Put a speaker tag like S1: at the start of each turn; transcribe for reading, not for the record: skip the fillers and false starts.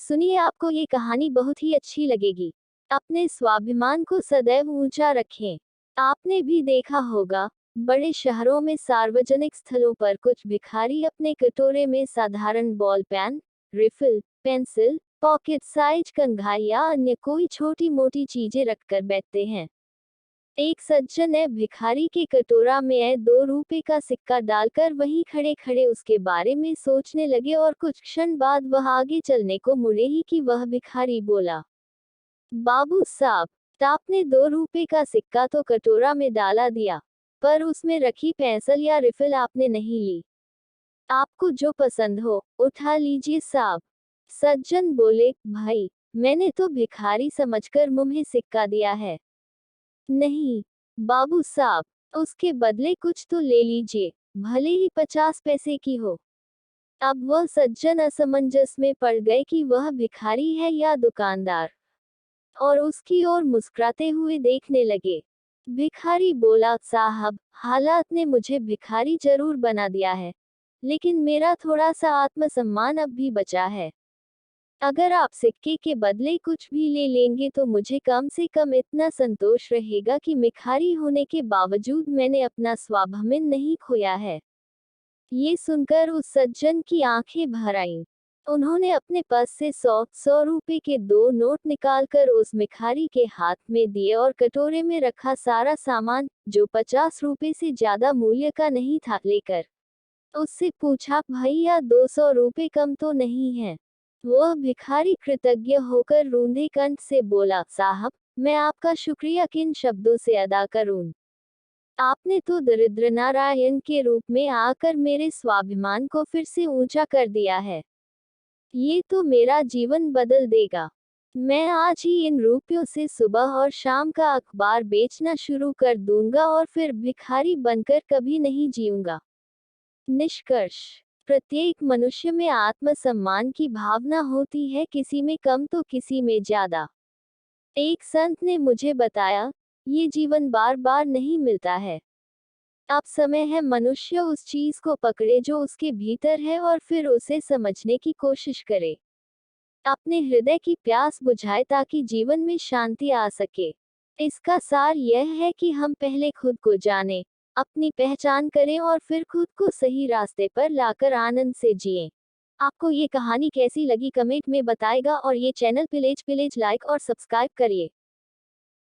S1: सुनिए, आपको ये कहानी बहुत ही अच्छी लगेगी। अपने स्वाभिमान को सदैव ऊंचा रखें। आपने भी देखा होगा, बड़े शहरों में सार्वजनिक स्थलों पर कुछ भिखारी अपने कटोरे में साधारण ball pen, refill, pencil, pocket size कंघा या अन्य कोई छोटी मोटी चीजें रखकर बैठते हैं। एक सज्जन ने भिखारी के कटोरा में 2 रुपए का सिक्का डालकर वहीं खड़े खड़े उसके बारे में सोचने लगे और कुछ क्षण बाद वह आगे चलने को मुड़े ही कि वह भिखारी बोला, बाबू साहब, आपने 2 रुपए का सिक्का तो कटोरा में डाला दिया, पर उसमें रखी पेंसिल या रिफिल आपने नहीं ली। आपको जो पसंद हो उठा लीजिए साहब। सज्जन बोले, भाई, मैंने तो भिखारी समझकर मुंह सिक्का दिया है। नहीं, बाबू साहब, उसके बदले कुछ तो ले लीजिए, भले ही 50 पैसे की हो। अब वह सज्जन असमंजस में पड़ गए कि वह भिखारी है या दुकानदार, और उसकी ओर मुस्कुराते हुए देखने लगे। भिखारी बोला, साहब, हालात ने मुझे भिखारी जरूर बना दिया है, लेकिन मेरा थोड़ा सा आत्मसम्मान अब भी बचा है। अगर आप सिक्के के बदले कुछ भी ले लेंगे तो मुझे कम से कम इतना संतोष रहेगा कि भिखारी होने के बावजूद मैंने अपना स्वाभिमान नहीं खोया है। ये सुनकर उस सज्जन की आंखें भर आईं। उन्होंने अपने पर्स से 100 रुपए के 2 नोट निकालकर उस भिखारी के हाथ में दिए और कटोरे में रखा सारा सामान, जो 50 रुपए से ज्यादा मूल्य का नहीं था, लेकर उससे पूछा, भैया 200 रुपए कम तो नहीं है? वह भिखारी कृतज्ञ होकर रूंधे कंठ से बोला, साहब, मैं आपका शुक्रिया किन शब्दों से अदा करूं? आपने तो दरिद्र नारायण के रूप में आकर मेरे स्वाभिमान को फिर से ऊंचा कर दिया है। ये तो मेरा जीवन बदल देगा। मैं आज ही इन रुपयों से सुबह और शाम का अखबार बेचना शुरू कर दूंगा और फिर भिखारी बनकर कभी नहीं जीऊंगा। निष्कर्ष, प्रत्येक मनुष्य में आत्मसम्मान की भावना होती है, किसी में कम तो किसी में ज्यादा। एक संत ने मुझे बताया, ये जीवन बार बार नहीं मिलता है। अब समय है मनुष्य उस चीज को पकड़े जो उसके भीतर है और फिर उसे समझने की कोशिश करे। अपने हृदय की प्यास बुझाए ताकि जीवन में शांति आ सके। इसका सार यह है कि हम पहले खुद को जानें, अपनी पहचान करें और फिर खुद को सही रास्ते पर लाकर आनंद से जिएं। आपको ये कहानी कैसी लगी कमेंट में बताएगा और ये चैनल प्लीज लाइक और सब्सक्राइब करिए।